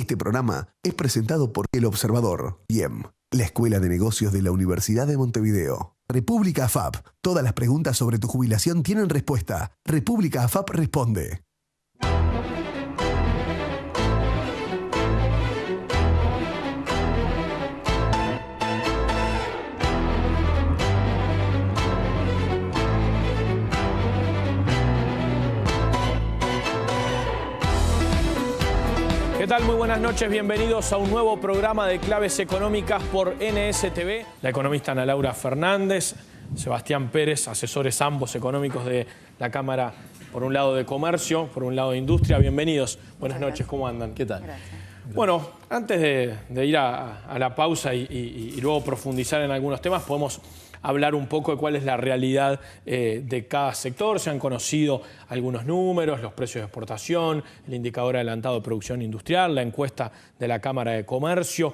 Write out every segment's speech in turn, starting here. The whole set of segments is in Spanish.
Este programa es presentado por El Observador, IEM, la Escuela de Negocios de la Universidad de Montevideo. República AFAP. Todas las preguntas sobre tu jubilación tienen respuesta. República AFAP responde. ¿Qué tal? Muy buenas noches, bienvenidos a un nuevo programa de Claves Económicas por NSTV. La economista Ana Laura Fernández, Sebastián Pérez, asesores ambos económicos de la Cámara, por un lado de Comercio, por un lado de Industria. Bienvenidos, buenas noches, ¿cómo andan? ¿Qué tal? Gracias. Bueno, antes de ir a la pausa y luego profundizar en algunos temas, podemos hablar un poco de cuál es la realidad de cada sector. Se han conocido algunos números, los precios de exportación, el indicador adelantado de producción industrial, la encuesta de la Cámara de Comercio.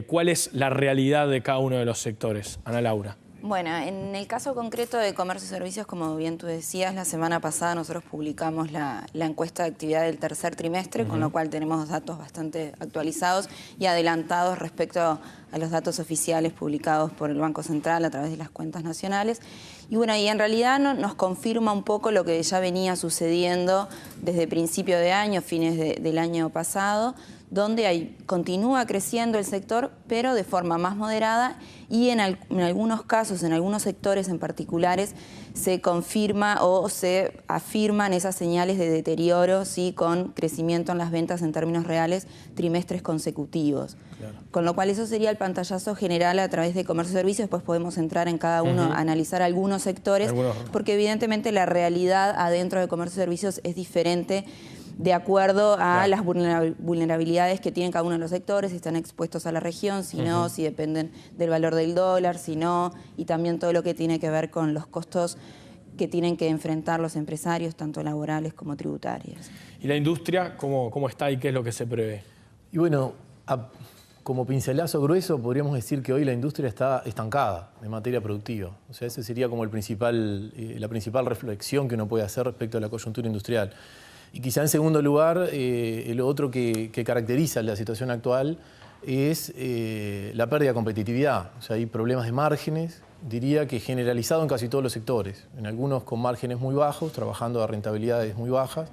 ¿Cuál es la realidad de cada uno de los sectores? Ana Laura. Bueno, en el caso concreto de Comercio y Servicios, como bien tú decías, la semana pasada nosotros publicamos la encuesta de actividad del tercer trimestre, con lo cual tenemos datos bastante actualizados y adelantados respecto a los datos oficiales publicados por el Banco Central a través de las cuentas nacionales. Y bueno, y en realidad nos confirma un poco lo que ya venía sucediendo desde principio de año, fines del año pasado, donde continúa creciendo el sector, pero de forma más moderada, y en algunos casos, en algunos sectores en particulares, se confirma o se afirman esas señales de deterioro, ¿sí?, con crecimiento en las ventas en términos reales trimestres consecutivos. Claro. Con lo cual eso sería el pantallazo general a través de Comercio y Servicios. Después podemos entrar en cada uno, a analizar algunos sectores, porque evidentemente la realidad adentro de Comercio y Servicios es diferente de acuerdo a las vulnerabilidades que tienen cada uno de los sectores, si están expuestos a la región, si no, si dependen del valor del dólar, si no, y también todo lo que tiene que ver con los costos que tienen que enfrentar los empresarios, tanto laborales como tributarios. ¿Y la industria cómo está y qué es lo que se prevé? Y bueno, como pincelazo grueso, podríamos decir que hoy la industria está estancada en materia productiva. O sea, esa sería como la principal reflexión que uno puede hacer respecto a la coyuntura industrial. Y quizá en segundo lugar, lo otro que caracteriza la situación actual es la pérdida de competitividad. O sea, hay problemas de márgenes, diría que generalizado en casi todos los sectores. En algunos con márgenes muy bajos, trabajando a rentabilidades muy bajas,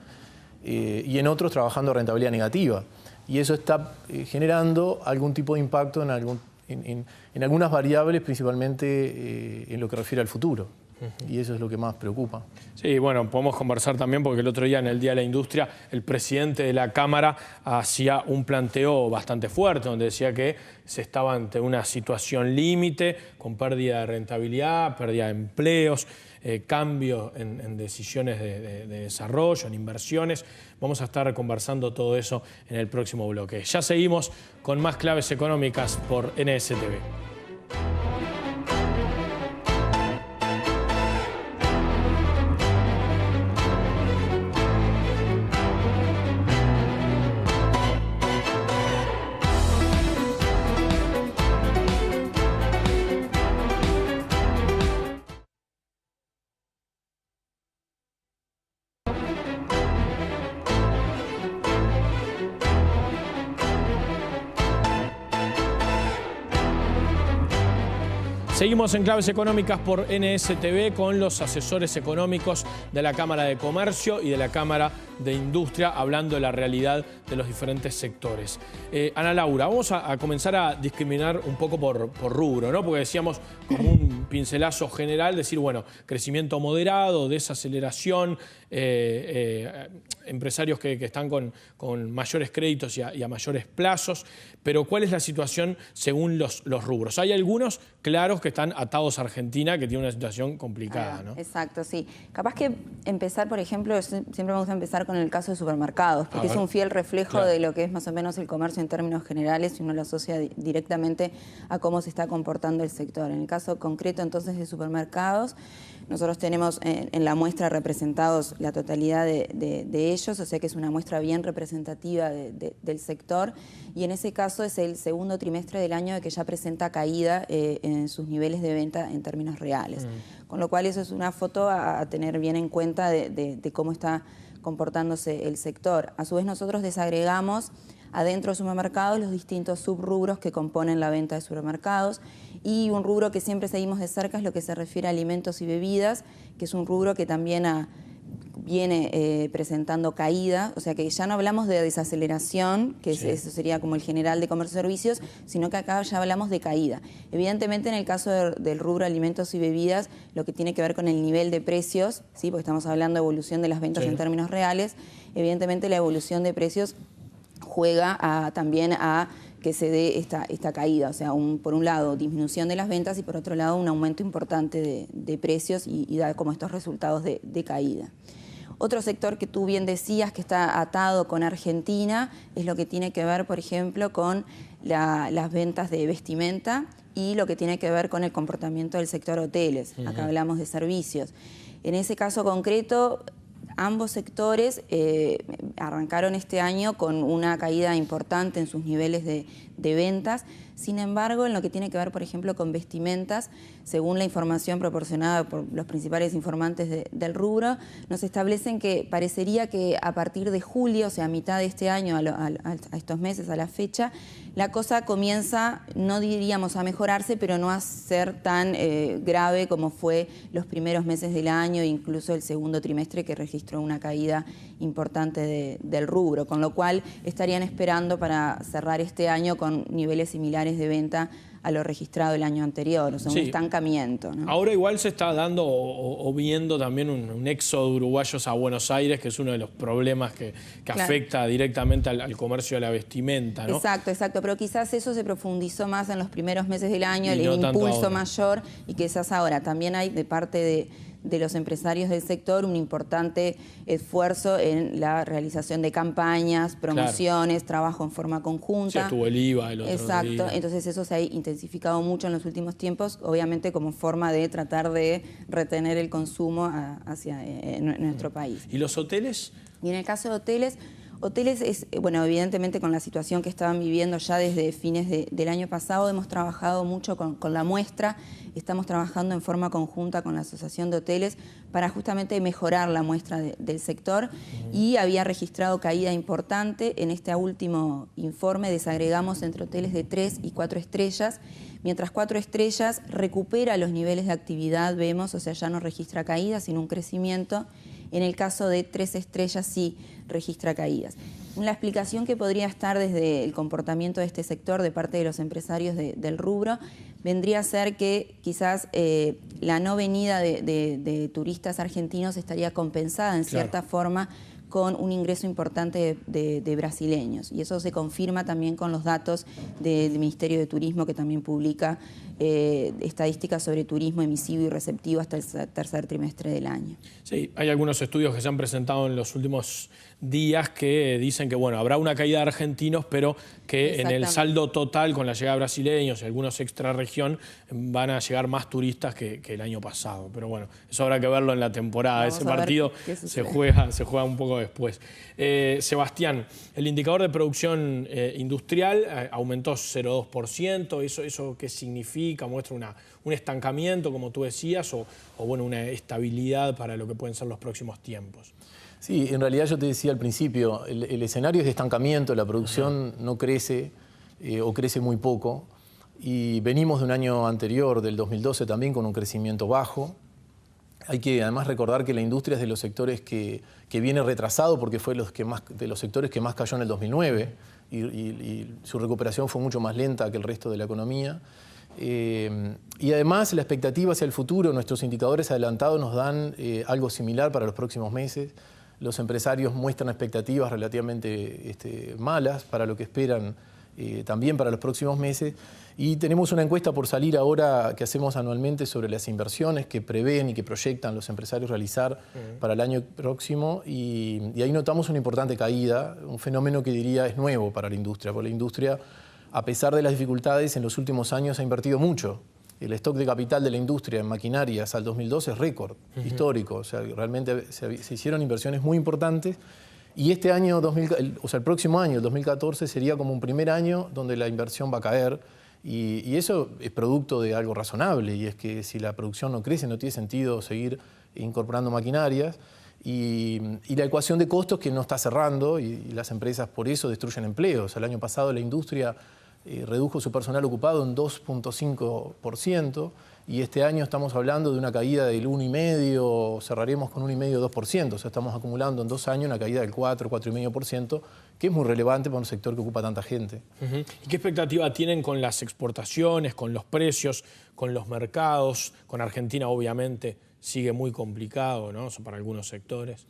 y en otros trabajando a rentabilidad negativa. Y eso está generando algún tipo de impacto en algunas variables, principalmente en lo que refiere al futuro. Y eso es lo que más preocupa. Sí, bueno, podemos conversar también porque el otro día en el Día de la Industria el presidente de la Cámara hacía un planteo bastante fuerte donde decía que se estaba ante una situación límite con pérdida de rentabilidad, pérdida de empleos, cambio en decisiones de desarrollo, en inversiones. Vamos a estar conversando todo eso en el próximo bloque. Ya seguimos con más Claves Económicas por NSTV. Seguimos en Claves Económicas por NSTV con los asesores económicos de la Cámara de Comercio y de la Cámara de Industria, hablando de la realidad de los diferentes sectores. Ana Laura, vamos a comenzar a discriminar un poco por rubro, ¿no? Porque decíamos como un pincelazo general, decir, bueno, crecimiento moderado, desaceleración, empresarios que están con mayores créditos y a mayores plazos, pero ¿cuál es la situación según los rubros? Hay algunos claros que están atados a Argentina, que tiene una situación complicada, ¿no? Exacto, sí. Capaz que empezar, por ejemplo, siempre me gusta empezar con el caso de supermercados, porque es un fiel reflejo de lo que es más o menos el comercio en términos generales, y uno lo asocia directamente a cómo se está comportando el sector. En el caso concreto, entonces, de supermercados, nosotros tenemos en la muestra representados la totalidad de ellos, o sea que es una muestra bien representativa del sector, y en ese caso es el segundo trimestre del año de que ya presenta caída en sus niveles de venta en términos reales. Con lo cual eso es una foto a tener bien en cuenta de cómo está comportándose el sector. A su vez nosotros desagregamos adentro de supermercados los distintos subrubros que componen la venta de supermercados. Y un rubro que siempre seguimos de cerca es lo que se refiere a alimentos y bebidas, que es un rubro que también viene presentando caída, o sea que ya no hablamos de desaceleración, que eso sería como el general de comercio y servicios, sino que acá ya hablamos de caída. Evidentemente en el caso del rubro alimentos y bebidas, lo que tiene que ver con el nivel de precios, ¿sí? Porque estamos hablando de evolución de las ventas en términos reales, evidentemente la evolución de precios juega también a que se dé esta caída, o sea, por un lado disminución de las ventas y por otro lado un aumento importante de precios y da como estos resultados de caída. Otro sector que tú bien decías que está atado con Argentina es lo que tiene que ver, por ejemplo, con las ventas de vestimenta y lo que tiene que ver con el comportamiento del sector hoteles. Acá hablamos de servicios. En ese caso concreto, ambos sectores arrancaron este año con una caída importante en sus niveles de ventas. Sin embargo, en lo que tiene que ver, por ejemplo, con vestimentas, según la información proporcionada por los principales informantes del rubro, nos establecen que parecería que a partir de julio, o sea, a mitad de este año, a estos meses, a la fecha, la cosa comienza, no diríamos a mejorarse, pero no a ser tan grave como fue los primeros meses del año e incluso el segundo trimestre que registró una caída importante del rubro, con lo cual estarían esperando para cerrar este año con niveles similares de venta a lo registrado el año anterior, o sea, un estancamiento, ¿no? Ahora igual se está dando o viendo también un éxodo de uruguayos a Buenos Aires, que es uno de los problemas que afecta directamente al comercio de la vestimenta, ¿no? Exacto, pero quizás eso se profundizó más en los primeros meses del año, el impulso mayor, y quizás ahora también hay de parte de los empresarios del sector un importante esfuerzo en la realización de campañas, promociones, trabajo en forma conjunta. Sí, estuvo el IVA el otro día. Entonces eso se ha intensificado mucho en los últimos tiempos, obviamente como forma de tratar de retener el consumo hacia nuestro país. ¿Y los hoteles? Y en el caso de hoteles es, bueno, evidentemente con la situación que estaban viviendo ya desde fines del año pasado, hemos trabajado mucho con la muestra, estamos trabajando en forma conjunta con la Asociación de Hoteles para justamente mejorar la muestra del sector y había registrado caída importante. En este último informe desagregamos entre hoteles de 3 y 4 estrellas, mientras 4 estrellas recupera los niveles de actividad, vemos, o sea, ya no registra caídas, sino un crecimiento. En el caso de 3 estrellas sí registra caídas. La explicación que podría estar desde el comportamiento de este sector de parte de los empresarios del rubro vendría a ser que quizás la no venida de turistas argentinos estaría compensada en cierta forma con un ingreso importante de brasileños. Y eso se confirma también con los datos del Ministerio de Turismo, que también publica estadísticas sobre turismo emisivo y receptivo hasta el tercer trimestre del año. Sí, hay algunos estudios que se han presentado en los últimos días que dicen que bueno, habrá una caída de argentinos, pero que en el saldo total con la llegada de brasileños y algunos extrarregión van a llegar más turistas que el año pasado. Pero bueno, eso habrá que verlo en la temporada. Ese partido se juega un poco después. Sebastián, el indicador de producción industrial aumentó 0,2%. ¿Eso qué significa? ¿Muestra un estancamiento, como tú decías, o bueno, una estabilidad para lo que pueden ser los próximos tiempos? Sí, en realidad yo te decía al principio, el escenario es de estancamiento, la producción no crece o crece muy poco, y venimos de un año anterior, del 2012, también con un crecimiento bajo. Hay que además recordar que la industria es de los sectores que viene retrasado porque fue de los sectores que más cayó en el 2009 y su recuperación fue mucho más lenta que el resto de la economía. Y además la expectativa hacia el futuro, nuestros indicadores adelantados nos dan algo similar para los próximos meses. Los empresarios muestran expectativas relativamente malas para lo que esperan también para los próximos meses. Y tenemos una encuesta por salir ahora que hacemos anualmente sobre las inversiones que prevén y que proyectan los empresarios realizar para el año próximo. Y ahí notamos una importante caída, un fenómeno que diría es nuevo para la industria, porque la industria, a pesar de las dificultades, en los últimos años ha invertido mucho. El stock de capital de la industria en maquinarias al 2012 es récord histórico. O sea, realmente se hicieron inversiones muy importantes. Y este año, el próximo año, el 2014, sería como un primer año donde la inversión va a caer. Y eso es producto de algo razonable. Y es que si la producción no crece, no tiene sentido seguir incorporando maquinarias. Y la ecuación de costos que no está cerrando y las empresas por eso destruyen empleos. El año pasado la industria redujo su personal ocupado en 2,5% y este año estamos hablando de una caída del 1,5%, cerraremos con 1,5-2%. O sea, estamos acumulando en 2 años una caída del 4,5%, que es muy relevante para un sector que ocupa tanta gente. ¿Y qué expectativa tienen con las exportaciones, con los precios, con los mercados? Con Argentina obviamente sigue muy complicado, ¿no? Para algunos sectores.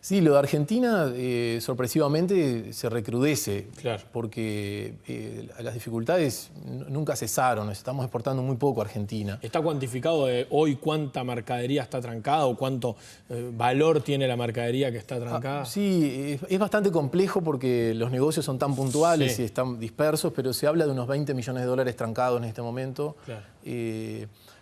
Sí, lo de Argentina sorpresivamente se recrudece, claro, porque las dificultades nunca cesaron, estamos exportando muy poco a Argentina. ¿Está cuantificado hoy cuánta mercadería está trancada o cuánto valor tiene la mercadería que está trancada? Sí, es bastante complejo porque los negocios son tan puntuales y están dispersos, pero se habla de unos 20 millones de dólares trancados en este momento. Claro.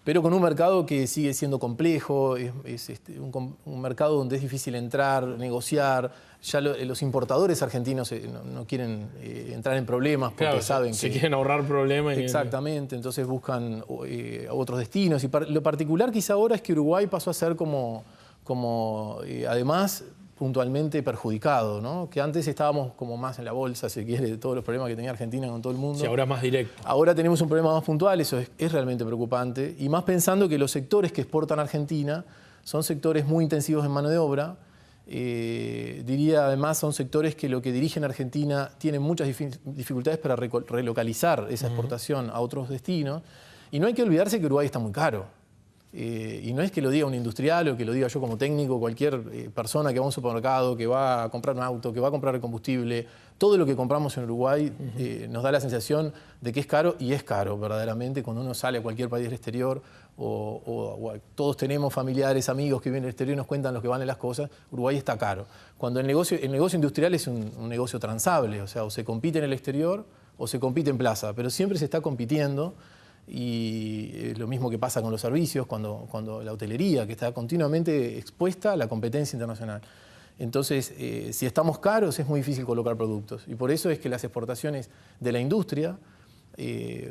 Pero con un mercado que sigue siendo complejo, es un mercado donde es difícil entrar, negociar. Ya los importadores argentinos no quieren entrar en problemas porque saben que... se quieren ahorrar problemas. Exactamente, entonces buscan otros destinos. Y lo particular quizá ahora es que Uruguay pasó a ser como además puntualmente perjudicado, ¿no? Que antes estábamos como más en la bolsa, si quiere, de todos los problemas que tenía Argentina con todo el mundo. Sí, ahora es más directo. Ahora tenemos un problema más puntual, eso es realmente preocupante, y más pensando que los sectores que exportan a Argentina son sectores muy intensivos en mano de obra. Diría además son sectores que lo que dirigen a Argentina tienen muchas dificultades para relocalizar esa exportación a otros destinos. Y no hay que olvidarse que Uruguay está muy caro. Y no es que lo diga un industrial o que lo diga yo como técnico, cualquier persona que va a un supermercado, que va a comprar un auto, que va a comprar el combustible, todo lo que compramos en Uruguay nos da la sensación de que es caro, y es caro verdaderamente cuando uno sale a cualquier país del exterior o todos tenemos familiares, amigos que vienen del exterior y nos cuentan lo que valen las cosas. Uruguay está caro. Cuando el negocio industrial es un negocio transable, o sea, o se compite en el exterior o se compite en plaza, pero siempre se está compitiendo. Y lo mismo que pasa con los servicios, cuando la hotelería, que está continuamente expuesta a la competencia internacional. Entonces, si estamos caros, es muy difícil colocar productos. Y por eso es que las exportaciones de la industria,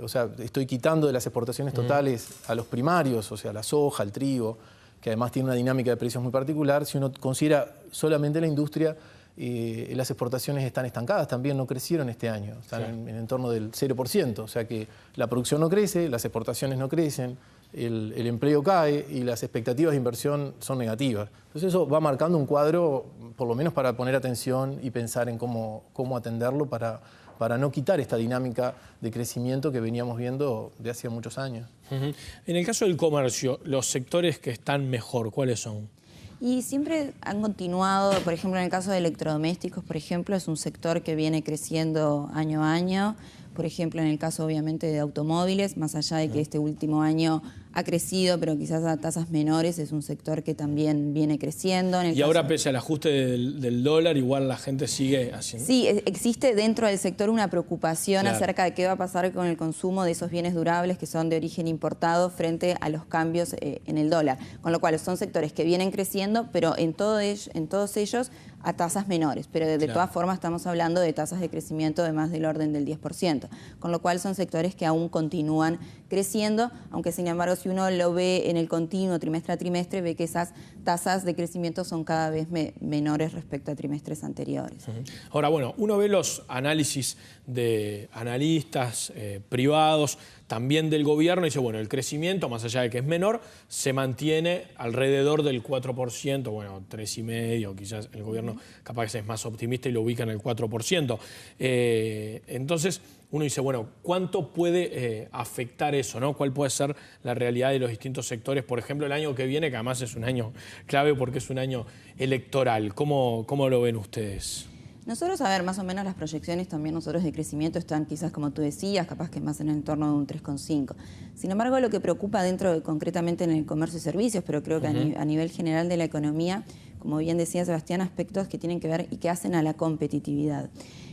o sea, estoy quitando de las exportaciones totales a los primarios, o sea, la soja, el trigo, que además tiene una dinámica de precios muy particular. Si uno considera solamente la industria, las exportaciones están estancadas, también no crecieron este año, están en torno del 0%, o sea que la producción no crece, las exportaciones no crecen, el empleo cae y las expectativas de inversión son negativas. Entonces eso va marcando un cuadro, por lo menos para poner atención y pensar en cómo atenderlo para no quitar esta dinámica de crecimiento que veníamos viendo de hace muchos años. En el caso del comercio, los sectores que están mejor, ¿cuáles son? Y siempre han continuado, por ejemplo, en el caso de electrodomésticos, por ejemplo, es un sector que viene creciendo año a año. Por ejemplo, en el caso obviamente de automóviles, más allá de que este último año ha crecido, pero quizás a tasas menores, es un sector que también viene creciendo. Y ahora, pese al ajuste del dólar, igual la gente sigue haciendo... Sí, existe dentro del sector una preocupación acerca de qué va a pasar con el consumo de esos bienes durables que son de origen importado frente a los cambios en el dólar. Con lo cual son sectores que vienen creciendo, pero en todos ellos a tasas menores. Pero de todas formas estamos hablando de tasas de crecimiento de más del orden del 10%. Con lo cual son sectores que aún continúan creciendo, aunque sin embargo si uno lo ve en el continuo trimestre a trimestre, ve que esas tasas de crecimiento son cada vez menores respecto a trimestres anteriores. Ahora, bueno, uno ve los análisis de analistas privados, también del gobierno, y dice, bueno, el crecimiento, más allá de que es menor, se mantiene alrededor del 4%, bueno, 3,5%, quizás el gobierno capaz que es más optimista y lo ubica en el 4%. Entonces, uno dice, bueno, ¿cuánto puede afectar eso, ¿no? ¿Cuál puede ser la realidad de los distintos sectores? Por ejemplo, el año que viene, que además es un año clave porque es un año electoral. ¿Cómo lo ven ustedes? Nosotros, a ver, más o menos las proyecciones también nosotros de crecimiento están quizás, como tú decías, capaz que más en el entorno de un 3,5. Sin embargo, lo que preocupa concretamente en el comercio y servicios, pero creo que a nivel general de la economía, como bien decía Sebastián, aspectos que tienen que ver y que hacen a la competitividad.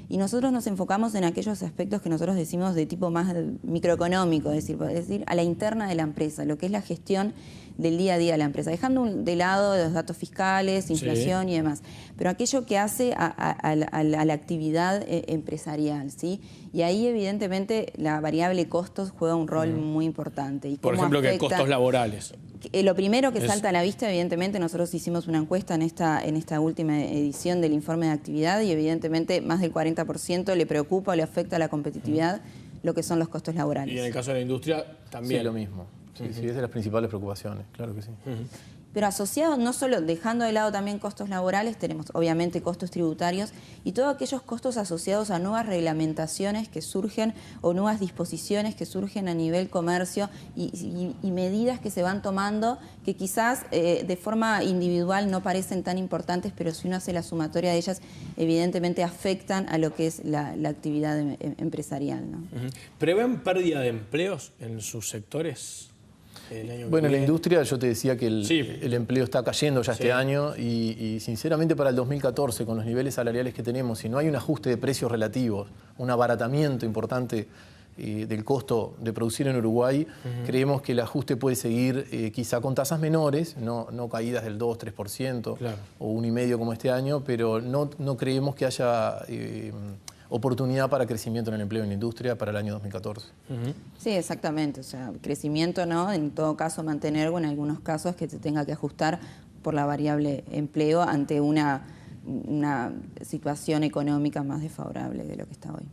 Y nosotros nos enfocamos en aquellos aspectos que nosotros decimos de tipo más microeconómico, es decir, a la interna de la empresa, lo que es la gestión del día a día de la empresa, dejando de lado los datos fiscales, inflación y demás, pero aquello que hace a la actividad empresarial, ¿sí? Y ahí evidentemente la variable costos juega un rol muy importante. ¿Y por ejemplo, que costos laborales? Lo primero que salta a la vista, evidentemente, nosotros hicimos una encuesta en esta última edición del informe de actividad y evidentemente más del 40% le preocupa o le afecta a la competitividad lo que son los costos laborales. Y en el caso de la industria también. Sí, lo mismo. Sí, sí, es de las principales preocupaciones, claro que sí. Pero asociado, no solo dejando de lado también costos laborales, tenemos obviamente costos tributarios y todos aquellos costos asociados a nuevas reglamentaciones que surgen o nuevas disposiciones que surgen a nivel comercio y medidas que se van tomando que quizás de forma individual no parecen tan importantes, pero si uno hace la sumatoria de ellas, evidentemente afectan a lo que es la actividad empresarial, ¿no? ¿Prevén pérdida de empleos en sus sectores? Bueno, en la industria yo te decía que el empleo está cayendo ya este año y sinceramente para el 2014, con los niveles salariales que tenemos, si no hay un ajuste de precios relativos, un abaratamiento importante del costo de producir en Uruguay, creemos que el ajuste puede seguir quizá con tasas menores, no caídas del 2-3% o 1,5% como este año, pero no creemos que haya oportunidad para crecimiento en el empleo en la industria para el año 2014. Sí, exactamente. O sea, crecimiento no, en todo caso mantener o en algunos casos que se tenga que ajustar por la variable empleo ante una situación económica más desfavorable de lo que está hoy.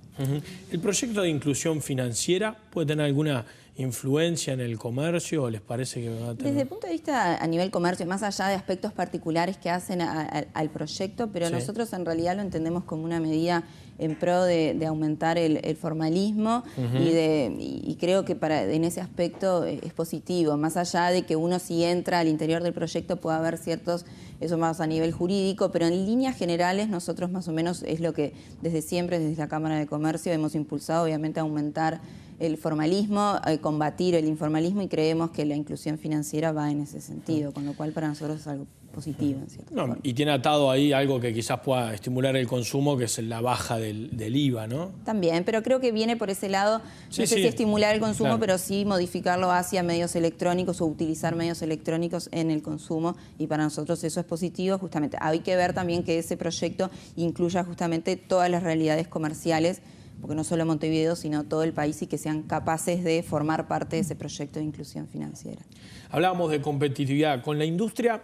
¿El proyecto de inclusión financiera puede tener alguna influencia en el comercio o les parece que va a tener? Desde el punto de vista a nivel comercio, más allá de aspectos particulares que hacen al proyecto, pero nosotros en realidad lo entendemos como una medida en pro de aumentar el formalismo y creo que en ese aspecto es positivo, más allá de que uno si entra al interior del proyecto pueda haber ciertos, eso más a nivel jurídico, pero en líneas generales nosotros más o menos es lo que desde siempre, desde la Cámara de Comercio hemos impulsado, obviamente aumentar el formalismo, combatir el informalismo y creemos que la inclusión financiera va en ese sentido, con lo cual para nosotros es algo positivo en cierta forma. Y tiene atado ahí algo que quizás pueda estimular el consumo, que es la baja del IVA, ¿no? También, pero creo que viene por ese lado, no sé si estimular el consumo, pero sí modificarlo hacia medios electrónicos o utilizar medios electrónicos en el consumo y para nosotros eso es positivo justamente. Hay que ver también que ese proyecto incluya justamente todas las realidades comerciales, porque no solo Montevideo, sino todo el país y que sean capaces de formar parte de ese proyecto de inclusión financiera. Hablábamos de competitividad. Con la industria,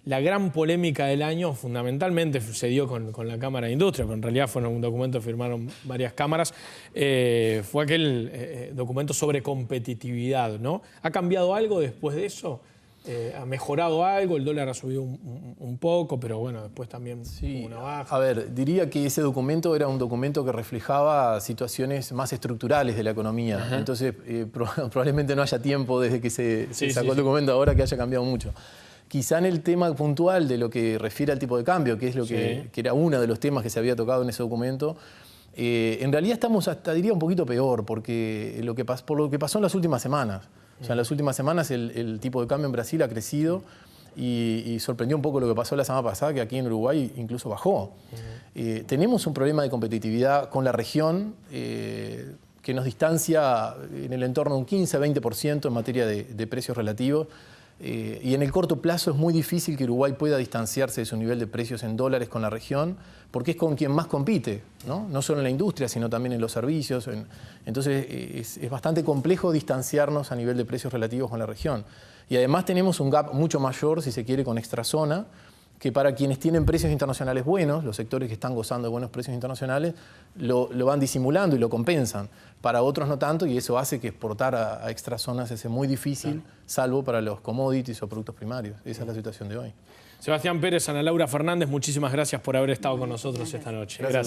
la gran polémica del año fundamentalmente se dio con la Cámara de Industria, pero en realidad fue un documento que firmaron varias cámaras, fue aquel documento sobre competitividad, ¿no? ¿Ha cambiado algo después de eso? ¿Ha mejorado algo? El dólar ha subido un poco, pero bueno, después también hubo una baja. A ver, diría que ese documento era un documento que reflejaba situaciones más estructurales de la economía. Entonces, probablemente no haya tiempo desde que se sacó el documento ahora que haya cambiado mucho. Quizá en el tema puntual de lo que refiere al tipo de cambio, que es lo que era uno de los temas que se había tocado en ese documento, en realidad estamos hasta, diría, un poquito peor, porque por lo que pasó en las últimas semanas. O sea, en las últimas semanas el tipo de cambio en Brasil ha crecido y sorprendió un poco lo que pasó la semana pasada, que aquí en Uruguay incluso bajó. Tenemos un problema de competitividad con la región que nos distancia en el entorno de un 15-20% en materia de precios relativos. Y en el corto plazo es muy difícil que Uruguay pueda distanciarse de su nivel de precios en dólares con la región, porque es con quien más compite, no solo en la industria, sino también en los servicios. Entonces es bastante complejo distanciarnos a nivel de precios relativos con la región. Y además tenemos un gap mucho mayor, si se quiere, con extrazona, que para quienes tienen precios internacionales buenos, los sectores que están gozando de buenos precios internacionales, lo van disimulando y lo compensan. Para otros no tanto, y eso hace que exportar a extrazonas sea muy difícil, salvo para los commodities o productos primarios. Esa es la situación de hoy. Sebastián Pérez, Ana Laura Fernández, muchísimas gracias por haber estado con nosotros esta noche. Gracias.